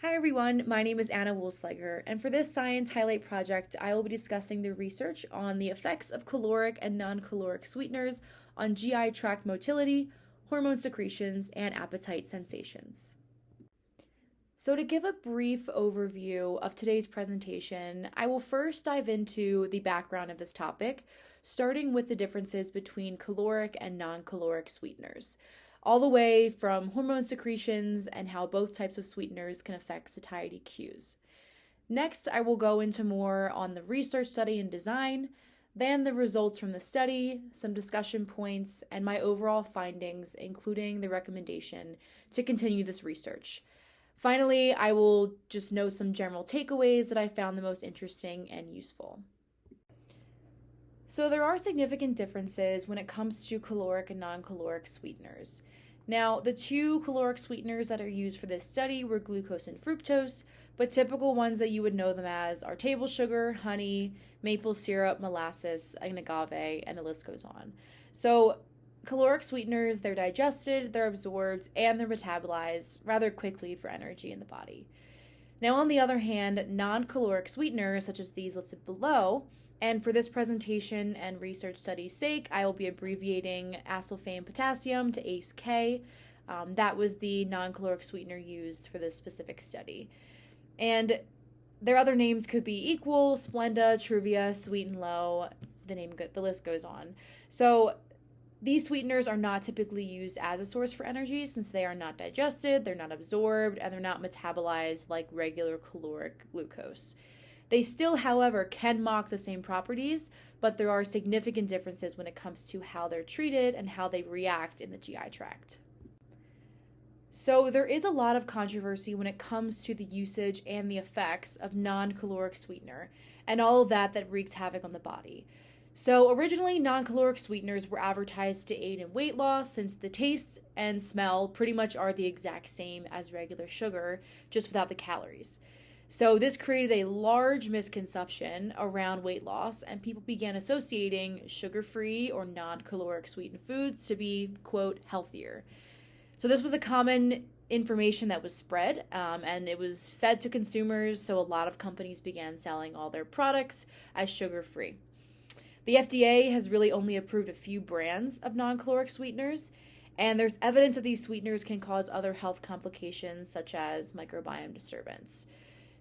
Hi everyone, my name is Anna Woolsleger, and for this Science Highlight project, I will be discussing the research on the effects of caloric and non-caloric sweeteners on GI tract motility, hormone secretions, and appetite sensations. So to give a brief overview of today's presentation, I will first dive into the background of this topic, starting with the differences between caloric and non-caloric sweeteners, all the way from hormone secretions and how both types of sweeteners can affect satiety cues. Next, I will go into more on the research study and design, then the results from the study, some discussion points, and my overall findings, including the recommendation to continue this research. Finally, I will just note some general takeaways that I found the most interesting and useful. So there are significant differences when it comes to caloric and non-caloric sweeteners. Now, the two caloric sweeteners that are used for this study were glucose and fructose, but typical ones that you would know them as are table sugar, honey, maple syrup, molasses, and agave, and the list goes on. So caloric sweeteners, they're digested, they're absorbed, and they're metabolized rather quickly for energy in the body. Now, on the other hand, non-caloric sweeteners, such as these listed below, and for this presentation and research study's sake, I will be abbreviating acesulfame potassium to ACE-K. That was the non-caloric sweetener used for this specific study. And their other names could be Equal, Splenda, Truvia, Sweet and Low. The list goes on. So these sweeteners are not typically used as a source for energy since they are not digested, they're not absorbed, and they're not metabolized like regular caloric glucose. They still, however, can mock the same properties, but there are significant differences when it comes to how they're treated and how they react in the GI tract. So there is a lot of controversy when it comes to the usage and the effects of non-caloric sweetener and all of that wreaks havoc on the body. So originally, non-caloric sweeteners were advertised to aid in weight loss since the taste and smell pretty much are the exact same as regular sugar, just without the calories. So this created a large misconception around weight loss, and people began associating sugar-free or non-caloric sweetened foods to be, quote, healthier. So this was a common information that was spread, and it was fed to consumers, so a lot of companies began selling all their products as sugar-free. The FDA has really only approved a few brands of non-caloric sweeteners, and there's evidence that these sweeteners can cause other health complications such as microbiome disturbance.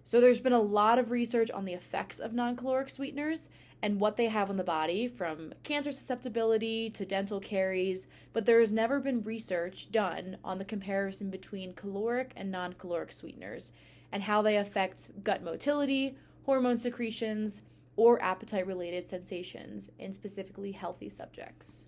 So there's been a lot of research on the effects of non-caloric sweeteners and what they have on the body, from cancer susceptibility to dental caries, but there has never been research done on the comparison between caloric and non-caloric sweeteners and how they affect gut motility, hormone secretions, or appetite-related sensations in specifically healthy subjects.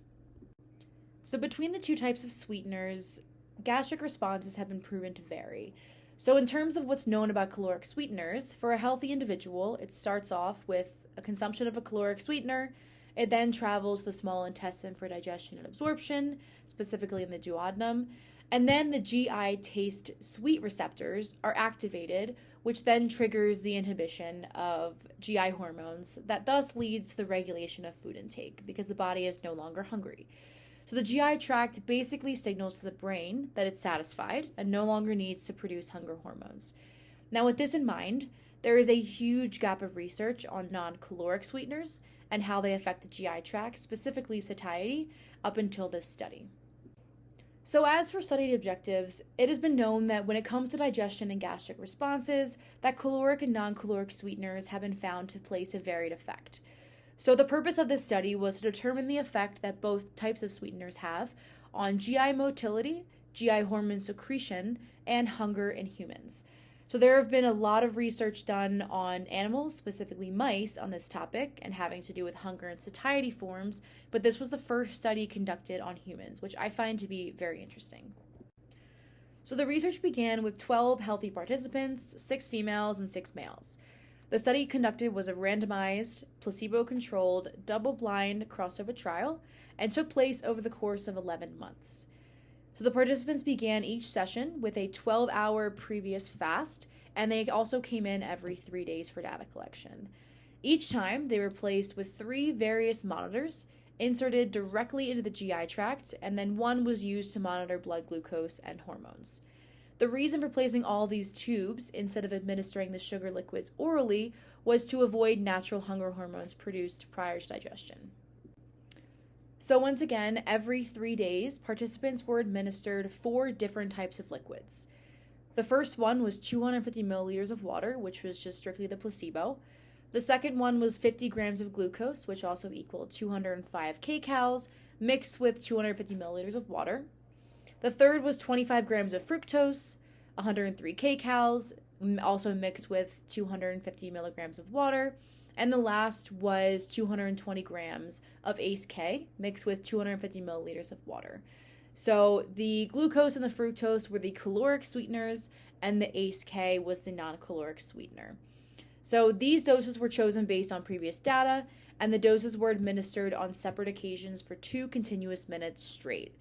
So between the two types of sweeteners, gastric responses have been proven to vary. So in terms of what's known about caloric sweeteners, for a healthy individual, it starts off with a consumption of a caloric sweetener. It then travels the small intestine for digestion and absorption, specifically in the duodenum. And then the GI taste sweet receptors are activated, which then triggers the inhibition of GI hormones that thus leads to the regulation of food intake because the body is no longer hungry. So the GI tract basically signals to the brain that it's satisfied and no longer needs to produce hunger hormones. Now, with this in mind, there is a huge gap of research on non-caloric sweeteners and how they affect the GI tract, specifically satiety, up until this study. So as for study objectives, it has been known that when it comes to digestion and gastric responses, that caloric and non-caloric sweeteners have been found to place a varied effect. So the purpose of this study was to determine the effect that both types of sweeteners have on GI motility, GI hormone secretion, and hunger in humans. So there have been a lot of research done on animals, specifically mice, on this topic and having to do with hunger and satiety forms, but this was the first study conducted on humans, which I find to be very interesting. So the research began with 12 healthy participants, 6 females and 6 males. The study conducted was a randomized, placebo-controlled, double-blind crossover trial and took place over the course of 11 months. So the participants began each session with a 12-hour previous fast, and they also came in every 3 days for data collection. Each time, they were placed with 3 various monitors inserted directly into the GI tract, and then one was used to monitor blood glucose and hormones. The reason for placing all these tubes instead of administering the sugar liquids orally was to avoid natural hunger hormones produced prior to digestion. So once again, every 3 days, participants were administered 4 different types of liquids. The first one was 250 milliliters of water, which was just strictly the placebo. The second one was 50 grams of glucose, which also equaled 205 kcals, mixed with 250 milliliters of water. The third was 25 grams of fructose, 103 kcals, also mixed with 250 milligrams of water. And the last was 220 grams of ACE-K mixed with 250 milliliters of water. So the glucose and the fructose were the caloric sweeteners, and the ACE-K was the non-caloric sweetener. So these doses were chosen based on previous data, and the doses were administered on separate occasions for 2 continuous minutes straight.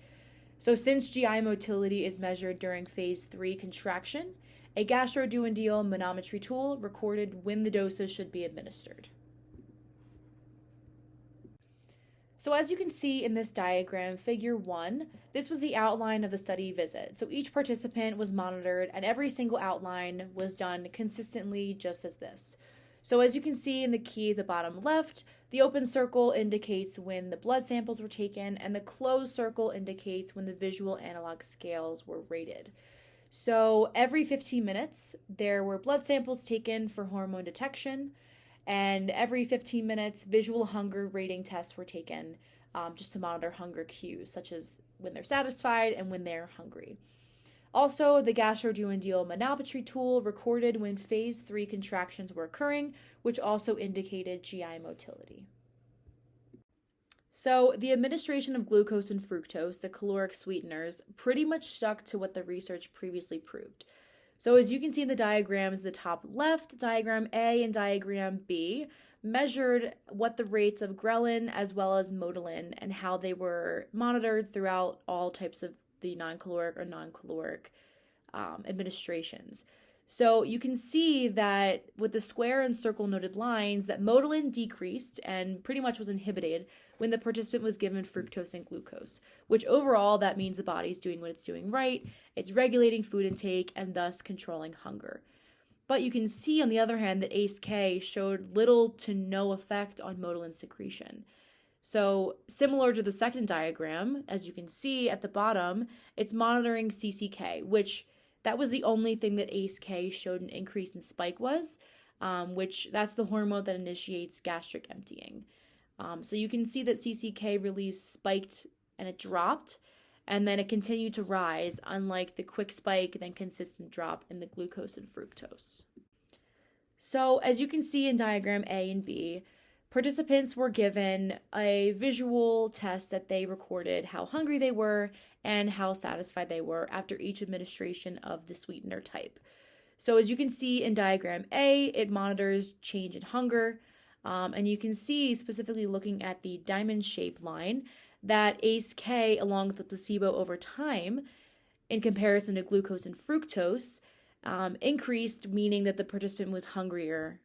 So since GI motility is measured during phase 3 contraction, a gastroduodenal manometry tool recorded when the doses should be administered. So as you can see in this diagram, figure 1, this was the outline of the study visit. So each participant was monitored and every single outline was done consistently just as this. So as you can see in the key at the bottom left, the open circle indicates when the blood samples were taken and the closed circle indicates when the visual analog scales were rated. So every 15 minutes, there were blood samples taken for hormone detection, and every 15 minutes, visual hunger rating tests were taken just to monitor hunger cues, such as when they're satisfied and when they're hungry. Also, the gastroduodenal manometry tool recorded when phase 3 contractions were occurring, which also indicated GI motility. So the administration of glucose and fructose, the caloric sweeteners, pretty much stuck to what the research previously proved. So as you can see in the diagrams, the top left, diagram A and diagram B, measured what the rates of ghrelin as well as motilin and how they were monitored throughout all types of the non-caloric or non-caloric administrations. So you can see that with the square and circle noted lines that motilin decreased and pretty much was inhibited when the participant was given fructose and glucose, which overall that means the body's doing what it's doing right. It's regulating food intake and thus controlling hunger. But you can see on the other hand that ACE-K showed little to no effect on motilin secretion. So similar to the second diagram, as you can see at the bottom, it's monitoring CCK, which that was the only thing that ACE-K showed an increase in spike was, which that's the hormone that initiates gastric emptying. So you can see that CCK release spiked and it dropped, and then it continued to rise, unlike the quick spike then consistent drop in the glucose and fructose. So as you can see in diagram A and B, participants were given a visual test that they recorded how hungry they were and how satisfied they were after each administration of the sweetener type. So as you can see in diagram A, it monitors change in hunger, and you can see specifically looking at the diamond shape line that ACE-K along with the placebo over time in comparison to glucose and fructose increased, meaning that the participant was hungrier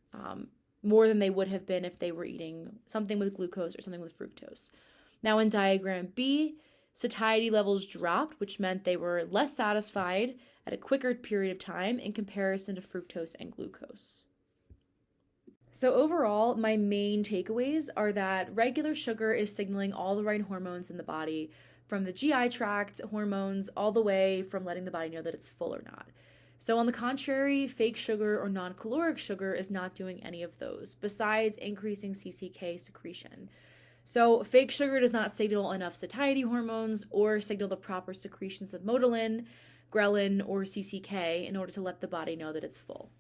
more than they would have been if they were eating something with glucose or something with fructose. Now in diagram B, satiety levels dropped, which meant they were less satisfied at a quicker period of time in comparison to fructose and glucose. So overall, my main takeaways are that regular sugar is signaling all the right hormones in the body, from the GI tract hormones all the way from letting the body know that it's full or not. So on the contrary, fake sugar or non-caloric sugar is not doing any of those, besides increasing CCK secretion. So fake sugar does not signal enough satiety hormones or signal the proper secretions of motilin, ghrelin, or CCK in order to let the body know that it's full.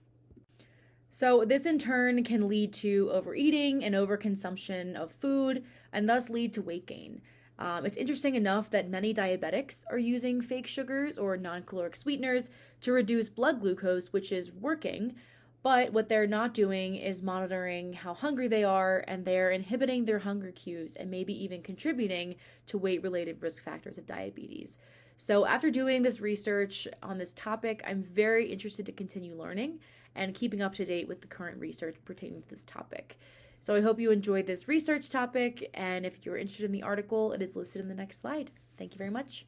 So this in turn can lead to overeating and overconsumption of food and thus lead to weight gain. It's interesting enough that many diabetics are using fake sugars or non-caloric sweeteners to reduce blood glucose, which is working, but what they're not doing is monitoring how hungry they are, and they're inhibiting their hunger cues and maybe even contributing to weight-related risk factors of diabetes. So after doing this research on this topic, I'm very interested to continue learning and keeping up to date with the current research pertaining to this topic. So I hope you enjoyed this research topic, and if you're interested in the article, it is listed in the next slide. Thank you very much.